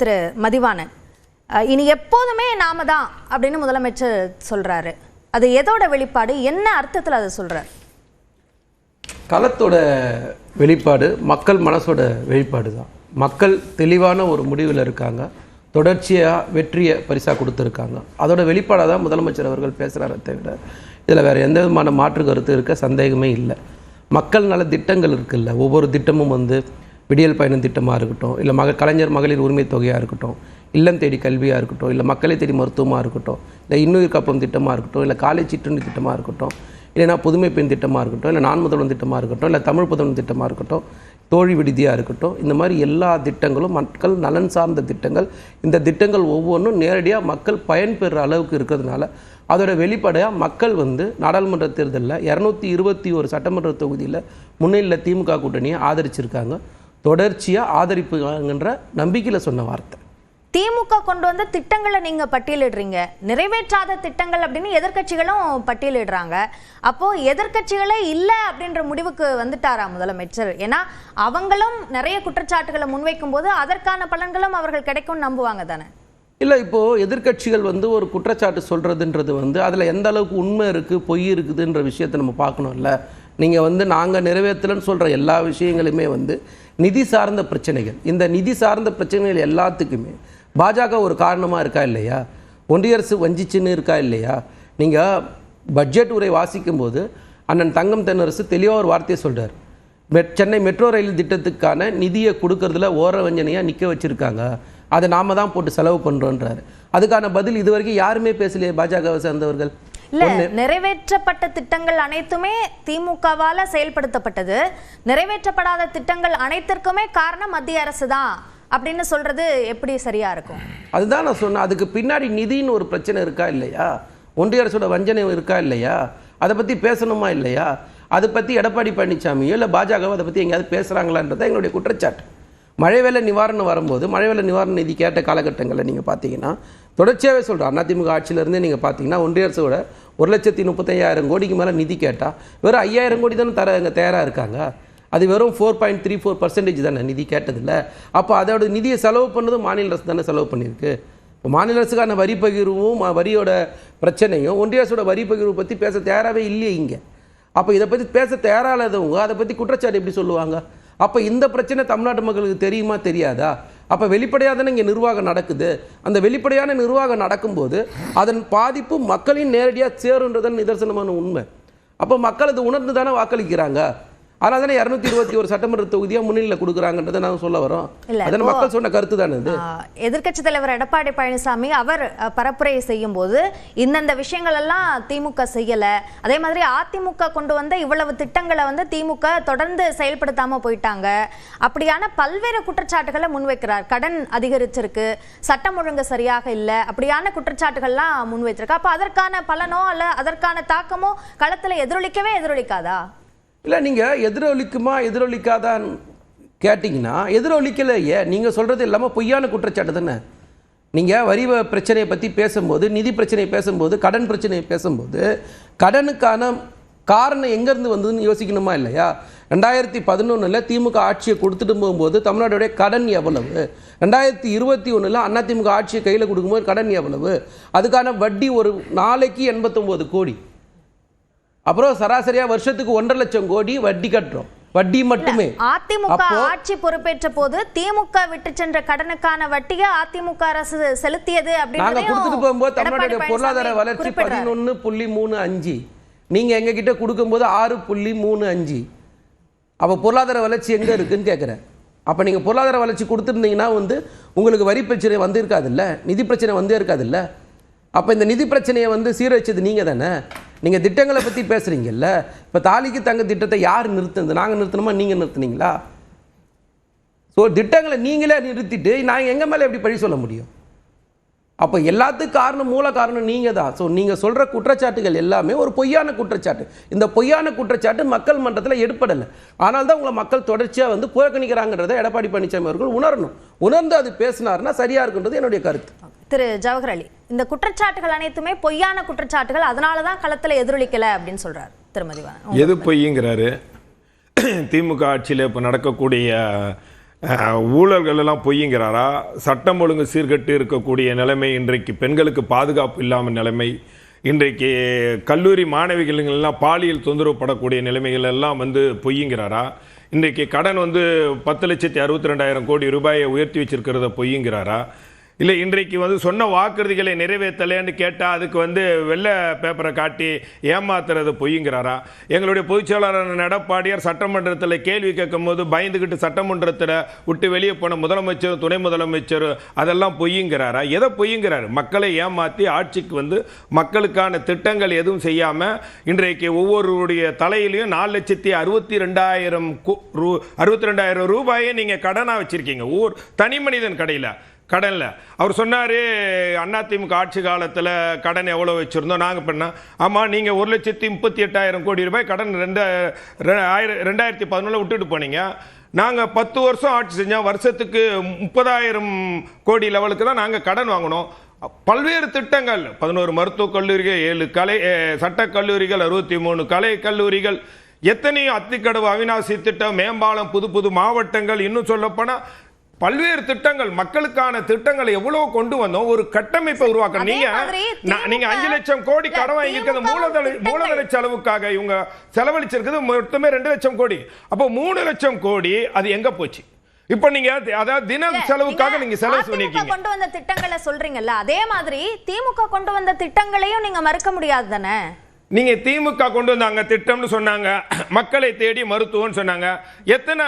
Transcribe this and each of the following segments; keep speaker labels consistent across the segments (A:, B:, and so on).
A: திரு மதிவாணன், இனி எப்போதுமே நாம தான் அப்படின்னு முதலமைச்சர் சொல்றாரு. அது எதோட வெளிப்பாடு, என்ன அர்த்தத்தில் அதை சொல்றாரு?
B: களத்தோட வெளிப்பாடு, மக்கள் மனசோட வெளிப்பாடு தான். மக்கள் தெளிவான ஒரு முடிவில் இருக்காங்க, தொடர்ச்சியாக வெற்றியை பரிசாக கொடுத்துருக்காங்க. அதோட வெளிப்பாடாக தான் முதலமைச்சர் அவர்கள் பேசுகிறாரே தவிர இதில் வேறு எந்த விதமான மாற்று கருத்து இருக்க சந்தேகமே இல்லை. மக்கள் நல திட்டங்கள் இருக்குல்ல, ஒவ்வொரு திட்டமும் விடியல் பயணம் திட்டமாக இருக்கட்டும், இல்லை கலைஞர் மகளிர் உரிமை தொகையாக இருக்கட்டும், இல்லம் தேடி கல்வியாக இருக்கட்டும், இல்லை மக்களை தேடி மருத்துவமாக இருக்கட்டும், இல்லை இன்னுயிர் காப்பம் திட்டமாக இருக்கட்டும், இல்லை காலை சிற்றுண்டி திட்டமாக இருக்கட்டும், இல்லைனா புதுமை பெண் திட்டமாக இருக்கட்டும், இல்லை நான் முதல்வன் திட்டமாக இருக்கட்டும், இல்லை தமிழ் புதல்வன் திட்டமாக இருக்கட்டும், தோழி விடுதியாக இருக்கட்டும், இந்த மாதிரி எல்லா திட்டங்களும் மக்கள் நலன் சார்ந்த திட்டங்கள். இந்த திட்டங்கள் ஒவ்வொன்றும் நேரடியாக மக்கள் பயன்பெறுற அளவுக்கு இருக்கிறதுனால அதோட வெளிப்படையாக மக்கள் நாடாளுமன்ற தேர்தலில் 221 சட்டமன்ற தொகுதியில் முன்னிலையில் திமுக கூட்டணியை ஆதரிச்சிருக்காங்க. தொடர்ச்சியாக ஆதரிப்புங்கிற நம்பிக்கையில் சொன்ன வார்த்தை.
A: திமுக கொண்டு வந்த திட்டங்களை நீங்க பட்டியலிடுறீங்க, நிறைவேற்றாத திட்டங்கள் அப்படின்னு எதிர்க்கட்சிகளும் பட்டியலிடுறாங்க. அப்போ எதிர்க்கட்சிகளே இல்லை அப்படின்ற முடிவுக்கு வந்துட்டாரா முதலமைச்சர்? ஏன்னா அவங்களும் நிறைய குற்றச்சாட்டுகளை முன்வைக்கும் போது அதற்கான பலன்களும் அவர்கள் கிடைக்கும்னு நம்புவாங்க தானே?
B: இல்லை, இப்போது எதிர்க்கட்சிகள் ஒரு குற்றச்சாட்டு சொல்கிறதுன்றது அதில் எந்த அளவுக்கு உண்மை இருக்குது பொய் இருக்குதுன்ற விஷயத்தை நம்ம பார்க்கணும்ல. நீங்கள் நாங்கள் நிறைவேற்றலன்னு சொல்கிற எல்லா விஷயங்களுமே நிதி சார்ந்த பிரச்சனைகள். இந்த நிதி சார்ந்த பிரச்சனைகள் எல்லாத்துக்குமே பாஜக ஒரு காரணமாக இருக்கா இல்லையா? ஒன்றிய அரசு வஞ்சிச்சுன்னு இருக்கா இல்லையா? நீங்கள் பட்ஜெட் உரை வாசிக்கும்போது அண்ணன் தங்கம் தென்னரசு தெளிவாக ஒரு வார்த்தையை சொல்கிறார். சென்னை மெட்ரோ ரயில் திட்டத்துக்கான நிதியை கொடுக்கறதுல ஓர வஞ்சனையாக நிற்க வச்சுருக்காங்க, அதை நாம தான் போட்டு செலவு பண்ணுறோன்றாரு. அதுக்கான பதில் இது வரைக்கும் யாருமே பேசலையே பாஜகவை சேர்ந்தவர்கள்.
A: இல்ல, நிறைவேற்றப்பட்ட திட்டங்கள் அனைத்துமே திமுகவால செயல்படுத்தப்பட்டது, நிறைவேற்றப்படாத திட்டங்கள் அனைத்திற்குமே காரணம் மத்திய அரசு தான் அப்படின்னு சொல்றது எப்படி சரியா இருக்கும்?
B: அதுதான் நான் சொன்னேன். அதுக்கு பின்னாடி நிதின்னு ஒரு பிரச்சனை இருக்கா இல்லையா? ஒன்றிய அரசோட வஞ்சனை இருக்கா இல்லையா? அதை பற்றி பேசணுமா இல்லையா? அதை பற்றி எடப்பாடி பழனிசாமியோ இல்லை பாஜகவோ அதை பற்றி எங்கேயாவது பேசுகிறாங்களான்றது எங்களுடைய குற்றச்சாட்டு. மழை வெள்ள நிவாரணம் வரும்போது மழை வெள்ள நிவாரண நிதி கேட்ட காலகட்டங்களில் நீங்கள் பார்த்தீங்கன்னா தொடர்ச்சியாகவே சொல்கிறோம். அதிமுக ஆட்சியிலேருந்தே நீங்கள் பார்த்தீங்கன்னா ஒன்றிய அரசோட 1,35,000 கோடிக்கு மேலே நிதி கேட்டால் வெறும் 5,000 கோடி தானே இங்கே தயாராக இருக்காங்க. அது வெறும் 4.34% தானே நிதி கேட்டதில்லை. அப்போ அதோட நிதியை செலவு பண்ணதும் மாநில அரசு தானே செலவு பண்ணியிருக்கு. இப்போ மாநில அரசுக்கான வரி பகிர்வும் வரியோட பிரச்சனையும் ஒன்றிய அரசோட வரி பகிர்வு பற்றி பேச தயாராகவே இல்லையே இங்கே. அப்போ இதை பற்றி பேச தயாராகாதவங்க அதை பற்றி குற்றச்சாட்டு எப்படி சொல்லுவாங்க? அப்போ இந்த பிரச்சனை தமிழ்நாட்டு மக்களுக்கு தெரியுமா தெரியாதா? அப்போ வெளிப்படையாக தானே இங்கே நிர்வாகம் நடக்குது. அந்த வெளிப்படையான நிர்வாகம் நடக்கும்போது அதன் பாதிப்பு மக்களையும் நேரடியாக சேருன்றதன் நிதர்சனமான உண்மை. அப்போ மக்கள் அது உணர்ந்து தானே வாக்களிக்கிறாங்க. அதனால தானே 221 சட்டமன்ற தொகுதியாக முன்னிலையில் கொடுக்குறாங்கன்றதை நாங்கள் சொல்ல வரோம். அதனால மக்கள் சொன்ன கருத்து தானே இது.
A: எதிர்க்கட்சி தலைவர் எடப்பாடி பழனிசாமி அவர் பரப்புரை செய்யும் போது இந்தந்த விஷயங்கள் எல்லாம் திமுக செய்யலை, அதே மாதிரி அதிமுக கொண்டு வந்த இவ்வளவு திட்டங்களை திமுக தொடர்ந்து செயல்படுத்தாம போயிட்டாங்க, அப்படியான பல்வேறு குற்றச்சாட்டுகளை முன்வைக்கிறார். கடன் அதிகரிச்சிருக்கு, சட்டம் ஒழுங்கு சரியாக இல்லை, அப்படியான குற்றச்சாட்டுகள்லாம் முன்வைத்திருக்கு. அப்போ அதற்கான பலனோ அல்ல அதற்கான தாக்கமோ களத்தில் எதிரொலிக்காதா?
B: இல்லை, நீங்கள் எதிரொலிக்காதான்னு கேட்டிங்கன்னா எதிரொலிக்கலையே. நீங்கள் சொல்கிறது இல்லாமல் பொய்யான குற்றச்சாட்டு தானே. நீங்கள் வரி பிரச்சனையை பற்றி பேசும்போது, நிதி பிரச்சனையை பேசும்போது, கடன் பிரச்சனையை பேசும்போது கடனுக்கான காரணம் எங்கேருந்து வந்ததுன்னு யோசிக்கணுமா இல்லையா? 2011 திமுக ஆட்சியை கொடுத்துட்டு போகும்போது தமிழ்நாடுடைய கடன் எவ்வளவு? 2021 அதிமுக ஆட்சியை கையில் கொடுக்கும்போது கடன் எவ்வளவு? அதுக்கான வட்டி ஒரு நாளைக்கு 89 கோடி. அப்புறம் சராசரியா வருஷத்துக்கு 1.5 லட்சம் கோடி வட்டி கட்டுறோம். வட்டி மட்டுமே.
A: அதிமுக ஆட்சி பொறுப்பேற்ற போது திமுக விட்டு சென்ற கடனுக்கான வட்டியை அதிமுக அரசு செலுத்தியது அப்படின்னு
B: நாங்க கொடுத்துட்டு போகும்போது தமிழ்நாட்டுடைய பொருளாதார வளர்ச்சி 11.35. நீங்க எங்க கிட்ட கொடுக்கும்போது 6.35. அப்ப பொருளாதார வளர்ச்சி எங்க இருக்குன்னு கேட்கிறேன். அப்ப நீங்க பொருளாதார வளர்ச்சி கொடுத்துருந்தீங்கன்னா உங்களுக்கு வரி பிரச்சனை இருக்காது இல்ல, நிதி பிரச்சனை இருக்காது இல்ல. அப்ப இந்த நிதி பிரச்சனையை சீரழிச்சது நீங்க தானே. நீங்கள் திட்டங்களை பற்றி பேசுகிறீங்கல்ல. இப்போ தாலிக்கு தங்க திட்டத்தை யார் நிறுத்துனது? நாங்கள் நிறுத்தணுமா நீங்கள் நிறுத்துனீங்களா? ஸோ திட்டங்களை நீங்களே நிறுத்திட்டு நாங்கள் எங்கள் மேலே எப்படி பழி சொல்ல முடியும்? அப்போ எல்லாத்துக்கும் காரணம், மூல காரணம் நீங்கள் தான். ஸோ நீங்கள் சொல்கிற குற்றச்சாட்டுகள் எல்லாமே ஒரு பொய்யான குற்றச்சாட்டு. இந்த பொய்யான குற்றச்சாட்டு மக்கள் மன்றத்தில் எடுப்படலை. ஆனால் தான் உங்களை மக்கள் தொடர்ச்சியாக புறக்கணிக்கிறாங்கன்றதை எடப்பாடி பழனிசாமி அவர்கள் உணரணும். உணர்ந்து அது பேசினார்னா சரியாக இருக்குன்றது என்னுடைய கருத்து.
A: திரு ஜவஹர் அலி, இந்த குற்றச்சாட்டுகள் அனைத்துமே பொய்யான குற்றச்சாட்டுகள், அதனால தான் களத்தில் எதிரொலிக்கலை அப்படின்னு சொல்கிறார் திருமதி.
C: எது பொய்ங்கிறாரு? திமுக ஆட்சியில் இப்போ நடக்கக்கூடிய ஊழல்கள் எல்லாம் பொய்யுங்கிறாரா? சட்டம் ஒழுங்கு சீர்கட்டு இருக்கக்கூடிய நிலைமை, இன்றைக்கு பெண்களுக்கு பாதுகாப்பு இல்லாமல் நிலைமை, இன்றைக்கு கல்லூரி மாணவிகளெல்லாம் பாலியல் தொந்தரவு படக்கூடிய நிலைமைகள் எல்லாம் பொய்யுங்கிறாரா? இன்றைக்கு கடன் 10,62,200,000 கோடி ரூபாயை உயர்த்தி வச்சிருக்கிறத பொய்யுங்கிறாரா? இல்லை இன்றைக்கு சொன்ன வாக்குறுதிகளை நிறைவேற்றலைன்னு கேட்டால் அதுக்கு வெள்ளை பேப்பரை காட்டி ஏமாத்துறது பொய்யுங்கிறாரா? எங்களுடைய பொதுச்செயலாளர் எடப்பாடியார் சட்டமன்றத்தில் கேள்வி கேட்கும் போது பயந்துக்கிட்டு சட்டமன்றத்தில் விட்டு வெளியே போன முதலமைச்சர் துணை முதலமைச்சர் அதெல்லாம் பொய்யுங்கிறாரா? எதை பொய்யுங்கிறாரு? மக்களை ஏமாற்றி ஆட்சிக்கு மக்களுக்கான திட்டங்கள் எதுவும் செய்யாமல் இன்றைக்கு ஒவ்வொருடைய தலையிலையும் 4,62,000 ரூபாயை நீங்கள் கடனாக வச்சுருக்கீங்க. ஒவ்வொரு தனி மனிதன் கடனில் அவர் சொன்னார், அதிமுக ஆட்சி காலத்தில் கடன் எவ்வளோ வச்சுருந்தோம் நாங்கள் பண்ணோம். ஆமாம், நீங்கள் 1,38,000 கோடி ரூபாய் கடன் 2011 விட்டுட்டு போனீங்க. நாங்கள் 10 வருஷம் ஆட்சி செஞ்சோம், வருஷத்துக்கு 30,000 கோடி லெவலுக்கு தான் நாங்கள் கடன் வாங்கினோம். பல்வேறு திட்டங்கள், 11 மருத்துவக் கல்லூரிகள், 7 கலை சட்டக் கல்லூரிகள், 63 கலை கல்லூரிகள், எத்தனையோ அத்திக்கடவு அவிநாசி திட்டம், மேம்பாலம், புது மாவட்டங்கள், இன்னும் சொல்லப்போனால் பல்வேறு திட்டங்கள், மக்களுக்கான திட்டங்களை எவ்வளவு கொண்டு வந்தோம். ஒரு கட்டமைப்பை உருவாக்க நீங்க 5 லட்சம் கோடி கடன் வாங்கிக்கிறது மூலதன செலவுக்காக இவங்க செலவழிச்சிருக்கிறது மொத்தமே 2 லட்சம் கோடி. அப்போ 3 லட்சம் கோடி அது எங்க போச்சு? இப்ப நீங்க அதாவது தின செலவுக்காக நீங்க செலவு பண்ணிருக்கீங்க.
A: கொண்டு வந்த திட்டங்களை சொல்றீங்கல்ல, அதே மாதிரி திமுக கொண்டு வந்த திட்டங்களையும் நீங்க மறுக்க முடியாது தானே?
C: நீங்க திமுக கொண்டு வந்தாங்க திட்டம்னு சொன்னாங்க, மக்களை தேடி மருத்துவம் சொன்னாங்க. எத்தனை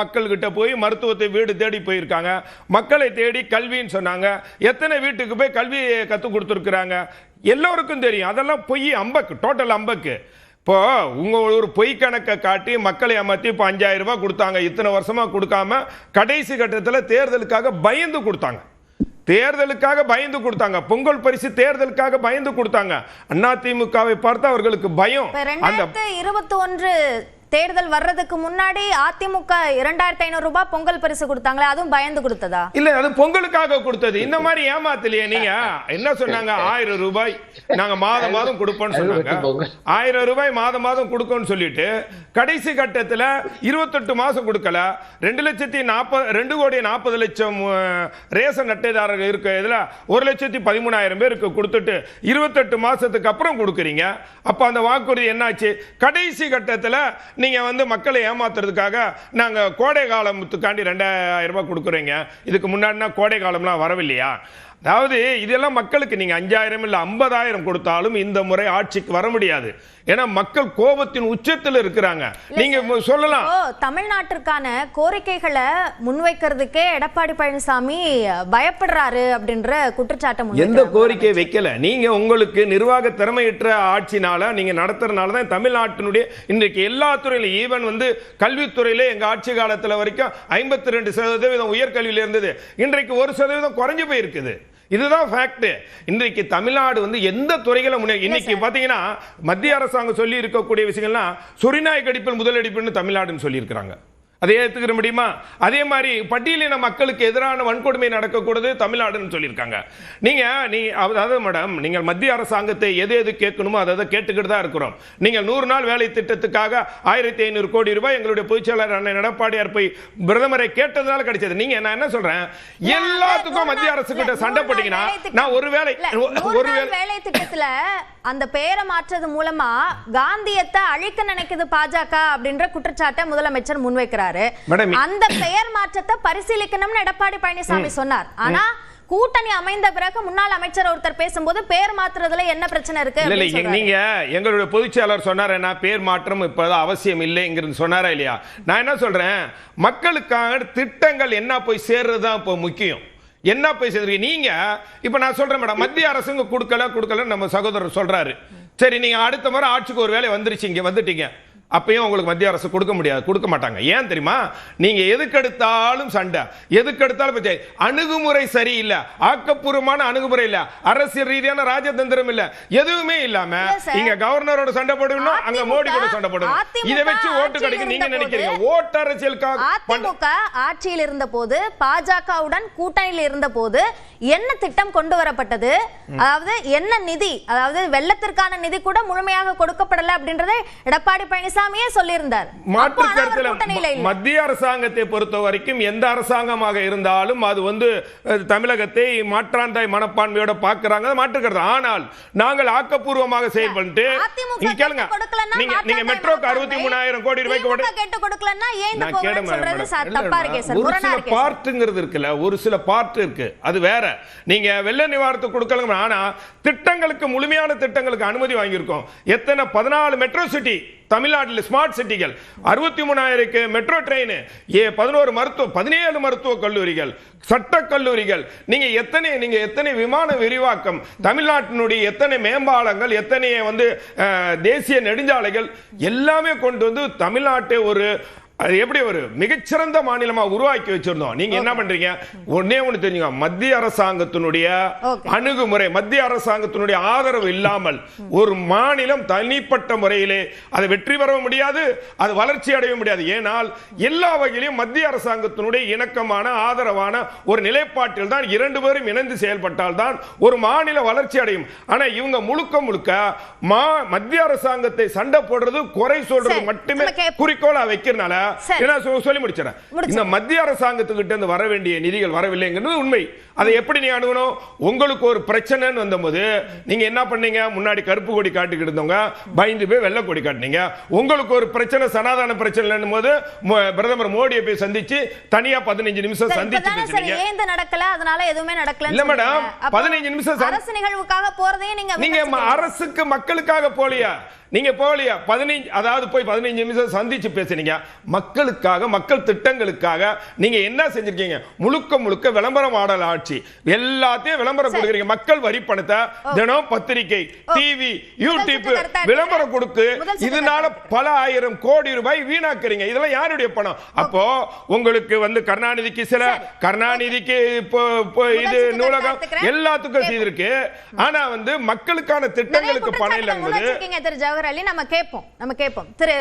C: மக்கள்கிட்ட போய் மருத்துவத்தை வீடு தேடி போயிருக்காங்க? மக்களை தேடி கல்வின்னு சொன்னாங்க. எத்தனை வீட்டுக்கு போய் கல்வி கற்றுக் கொடுத்துருக்குறாங்க? எல்லோருக்கும் தெரியும். அதெல்லாம் பொய், அம்பக்கு, டோட்டல் அம்பக்கு. இப்போ உங்க ஒரு பொய் கணக்கை காட்டி மக்களை ஏமாற்றி இப்போ 5,000 ரூபாய் கொடுத்தாங்க, இத்தனை வருஷமா கொடுக்காம கடைசி கட்டத்தில் தேர்தலுக்காக பயந்து கொடுத்தாங்க. பொங்கல் பரிசு தேர்தலுக்காக பயந்து கொடுத்தாங்க. அதிமுகவை பார்த்து அவர்களுக்கு பயம்.
A: 2021 தேர்தல் வர்றதுக்கு முன்னாடி அதிமுக 2,500 ரூபாய் பொங்கல் பரிசு கொடுத்தாங்களே, அதுவும் பயந்து கொடுத்ததா?
C: இல்ல, அது பொங்கலுக்காக கொடுத்தது. இந்த மாதிரி ஏமாத்தலையே. நீங்க என்ன சொன்னாங்க? 1000 ரூபாய் நாங்க மாதம் கொடுப்போம்னு சொன்னாங்க. 1000 ரூபாய் மாதம் கொடுக்கணும்னு சொல்லிட்டு கடைசி கட்டத்துல 28 மாசம் கொடுக்கல. 2,40,00,000 ரேஷன் அட்டைதாரர்கள் இருக்க இதுல 1,13,000 பேருக்கு கொடுத்துட்டு 28 மாசத்துக்கு அப்புறம் கொடுக்குறீங்க. அப்ப அந்த வாக்குறுதி என்னாச்சு? கடைசி கட்டத்துல நீங்க மக்களை ஏமாத்துறதுக்காக நாங்க கோடை காலத்துக்காண்டி 2,000 ரூபாய் கொடுக்குறீங்க. இதுக்கு முன்னாடினா கோடை காலம்லாம் வரவில்லையா? அதாவது இதெல்லாம் மக்களுக்கு நீங்க 5,000 இல்ல 50,000 கொடுத்தாலும் இந்த முறை ஆட்சிக்கு வர முடியாது. ஏன்னா மக்கள் கோபத்தின் உச்சத்தில் இருக்கிறாங்க. நீங்க சொல்லலாம்,
A: தமிழ்நாட்டிற்கான கோரிக்கைகளை முன்வைக்கிறதுக்கே எடப்பாடி பழனிசாமி பயப்படுறாரு அப்படின்ற குற்றச்சாட்டு.
C: எந்த கோரிக்கை வைக்கல. நீங்க உங்களுக்கு நிர்வாக திறமையற்ற ஆட்சினால நீங்க நடத்துறதுனால தான் தமிழ்நாட்டினுடைய இன்றைக்கு எல்லா துறையிலும், ஈவன் கல்வித்துறையில எங்க ஆட்சி காலத்துல வரைக்கும் 52% உயர்கல்வியில இருந்தது, இன்றைக்கு 1% குறைஞ்சு போயிருக்குது. இதுதான் ஃபேக்ட். இன்றைக்கு தமிழ்நாடு எந்த துறைகளை இன்னைக்கு பாத்தீங்கன்னா மத்திய அரசாங்கம் சொல்லி இருக்கக்கூடிய விஷயங்கள்லாம் சொரிநாய் கடிப்பில் முதலடிப்புன்னு தமிழ்நாடுன்னு சொல்லி இருக்கிறாங்க. அதை ஏற்றுக்கிற முடியுமா? அதே மாதிரி பட்டியலின மக்களுக்கு எதிரான வன்கொடுமை நடக்கக்கூடாது தமிழ்நாடுன்னு சொல்லியிருக்காங்க. அதாவது மேடம், நீங்கள் மத்திய அரசாங்கத்தை எது கேட்கணுமோ அதை கேட்டுக்கிட்டு தான் இருக்கிறோம். நீங்கள் 100 நாள் வேலை திட்டத்துக்காக 1,500 கோடி ரூபாய் எங்களுடைய பொதுச்செயலாளர் அண்ணன் எடப்பாடியார் போய் பிரதமரை கேட்டதுனால கிடைச்சது. நீங்க நான் என்ன சொல்றேன், எல்லாத்துக்கும் மத்திய அரசு கிட்ட சண்டை போட்டீங்கன்னா நான் ஒரு வேலை
A: திட்டத்துல அந்த பெயரை மாற்றது மூலமா காந்தியத்தை அழிக்க நினைக்குது பாஜக அப்படின்ற குற்றச்சாட்டை முதலமைச்சர் முன்வைக்கிறார். அந்த பெயர் மாற்றத்தை பரிசீலிக்கணும்னு எடப்பாடி பழனிசாமி சொன்னார். ஆனா கூட்டணி அமைந்த பிறகு முன்னாள் அமைச்சர் ஒருத்தர் பேசும்போது பேர் மாற்றுறதுல என்ன பிரச்சனை இருக்கு?
C: நீங்க எங்களுடைய பொதுச்செயலாளர் சொன்னாரு, நான் பேர் மாற்றம் இப்பதான் அவசியம் இல்லைங்கிறது சொன்னாரா இல்லையா? நான் என்ன சொல்றேன், மக்களுக்கான திட்டங்கள் என்ன போய் சேர்றதுதான் இப்போ முக்கியம். என்ன போய் சேர்ந்து நீங்க இப்ப நான் சொல்றேன் மேடம், மத்திய அரசு கொடுக்கல நம்ம சகோதரர் சொல்றாரு. சரி, நீங்க அடுத்த முறை ஆட்சிக்கு ஒரு வேலை வந்துட்டீங்க, அப்பயும் உங்களுக்கு மத்திய அரசு கொடுக்க முடியாது, கொடுக்க மாட்டாங்க. ஏன் தெரியுமா? நீங்க எதுக்கெடுத்தாலும் சண்டை, எதுக்கெடுத்தாலும் அணுகுமுறை சரியில்லை, ஆக்கப்பூர்வமான அணுகுமுறை இல்ல, அரசியல் ரீதியான ராஜதந்திரம் இல்ல, எதுவுமே இல்லாம இங்க கவர்னரோட சண்டை போடணும், அங்க மோடி கூட சண்டை போடணும். இதை வச்சு ஓட்டு கிடைக்கும் நீங்க நினைக்கிறீங்க? ஓட்டு அரசியலுக்காக
A: அதிமுக ஆட்சியில் இருந்த போது, பாஜகவுடன் கூட்டணியில் இருந்த போது என்ன திட்டம் கொண்டு வரப்பட்டது, அதாவது என்ன நிதி, அதாவது வெள்ளத்திற்கான நிதி கூட முழுமையாக கொடுக்கப்படல அப்படின்றதை எடப்பாடி பழனிசாமி பழனிசாமியே சொல்லியிருந்தார்.
C: மாற்று
A: அப்போ ஆனா அவர்
C: கருத்துல
A: கூட்டணியில இல்ல.
C: மத்திய அரசாங்கத்தை பொறுத்த வரைக்கும் எந்த அரசாங்கமாக இருந்தாலும் அது வந்து தமிழகத்தை மாற்றாந்தாய் மனப்பான்மையோட பாக்குறாங்க, மாற்று கருத்து. ஆனால் நாங்கள் ஆக்கப்பூர்வமாக செயல்பட்டு
A: அதிமுக
C: கேளுங்க,
A: கொடுக்கலன்னா
C: நீங்க மெட்ரோக்கு 63,000 கோடி ரூபாய்க்கு
A: கேட்டு கொடுக்கலன்னா ஏன் இந்த
C: நான்
A: போகலன்னு சொல்றது தப்பா இருக்கே சார்,
C: ஒரு
A: முரணா
C: சில
A: இருக்கே சார்.
C: பார்ட்டுங்கிறது இருக்குல்ல, ஒரு சில பார்ட் இருக்கு, அது வேற. நீங்க வெள்ள நிவாரணத்துக்கு கொடுக்கல, ஆனா திட்டங்களுக்கு முழுமையான திட்டங்களுக்கு அனுமதி வாங்கியிருக்கோம். எத்தனை 14 மெட்ரோ சிட்டி தமிழ்நாட்டில் ஸ்மார்ட் சிட்டிகள், 63,000 மெட்ரோ ட்ரெயின், 17 மருத்துவ கல்லூரிகள், சட்ட கல்லூரிகள், நீங்க எத்தனை விமான விரிவாக்கம், தமிழ்நாட்டினுடைய எத்தனை மேம்பாலங்கள், எத்தனை வந்து தேசிய நெடுஞ்சாலைகள் எல்லாமே கொண்டு வந்து தமிழ்நாட்டை ஒரு எப்படி ஒரு மிகச்சிறந்த மாநிலமா உருவாக்கி வச்சிருந்தோம். நீங்க என்ன பண்றீங்க? ஒண்ணே ஒண்ணு தெரிஞ்சுங்க, மத்திய அரசாங்கத்தினுடைய அணுகுமுறை, மத்திய அரசாங்கத்தினுடைய ஆதரவு இல்லாமல் ஒரு மாநிலம் தனிப்பட்ட முறையிலே அதை வெற்றி பெற முடியாது, அது வளர்ச்சி அடைய முடியாது. ஏனால் எல்லா வகையிலும் மத்திய அரசாங்கத்தினுடைய இணக்கமான ஆதரவான ஒரு நிலைப்பாட்டில் தான் இரண்டு பேரும் இணைந்து செயல்பட்டால் தான் ஒரு மாநில வளர்ச்சி அடையும். ஆனா இவங்க முழுக்க மத்திய அரசாங்கத்தை சண்டை போடுறது, குறை சொல்றது மட்டுமே குறிக்கோளா வைக்கிறனால சொல்லி முடிச்சேன். இந்த மத்திய அரசாங்கத்துக்கிட்ட இருந்து வர வேண்டிய நிதிகள் வரவில்லைங்கிறது உண்மை. அதை எப்படி நீ அணுகணும்? உங்களுக்கு ஒரு பிரச்சனைன்னு வந்தபோது நீங்க என்ன பண்ணீங்க? முன்னாடி கருப்பு கொடி காட்டிக்கிட்டு இருந்தவங்க பயந்து போய் வெள்ளை கொடி காட்டினீங்க. உங்களுக்கு ஒரு பிரச்சனை, சனாதன பிரச்சனை போது பிரதமர் மோடியை போய் சந்திச்சு தனியா 15 நிமிஷம் சந்திச்சு பேசுறீங்க.
A: ஏன் நடக்கல? அதனால எதுவுமே நடக்கல
C: இல்ல மேடம், 15 நிமிஷம்
A: அரசு நிகழ்வுக்காக போறதையும்
C: நீங்க அரசுக்கு மக்களுக்காக போலியா? நீங்க போலியா 15, அதாவது போய் 15 நிமிஷம் சந்திச்சு பேசுனீங்க. மக்களுக்காக, மக்கள் திட்டங்களுக்காக நீங்க என்ன செஞ்சிருக்கீங்க? முழுக்க விளம்பரம் மாடல் ஆட்சி, எல்லாத்தையும் விளம்பரம் கொடுக்குறீங்க. மக்கள் வரி பணத்தை தினம் பத்திரிகை, டிவி, யூடியூப் விளம்பரம் கொடுத்து இதனால பல ஆயிரம் கோடி ரூபாய் வீணாக்குறீங்க. இதெல்லாம் யாருடைய பணம்? அப்போ உங்களுக்கு வந்து கருணாநிதிக்கு இது நூலகம் எல்லாத்துக்கும் செய்திருக்கு. ஆனா வந்து மக்களுக்கான திட்டங்களுக்கு பணம் இல்லைங்கிறது
A: திரு ஜவஹர் அலி. நம்ம கேட்போம் திரு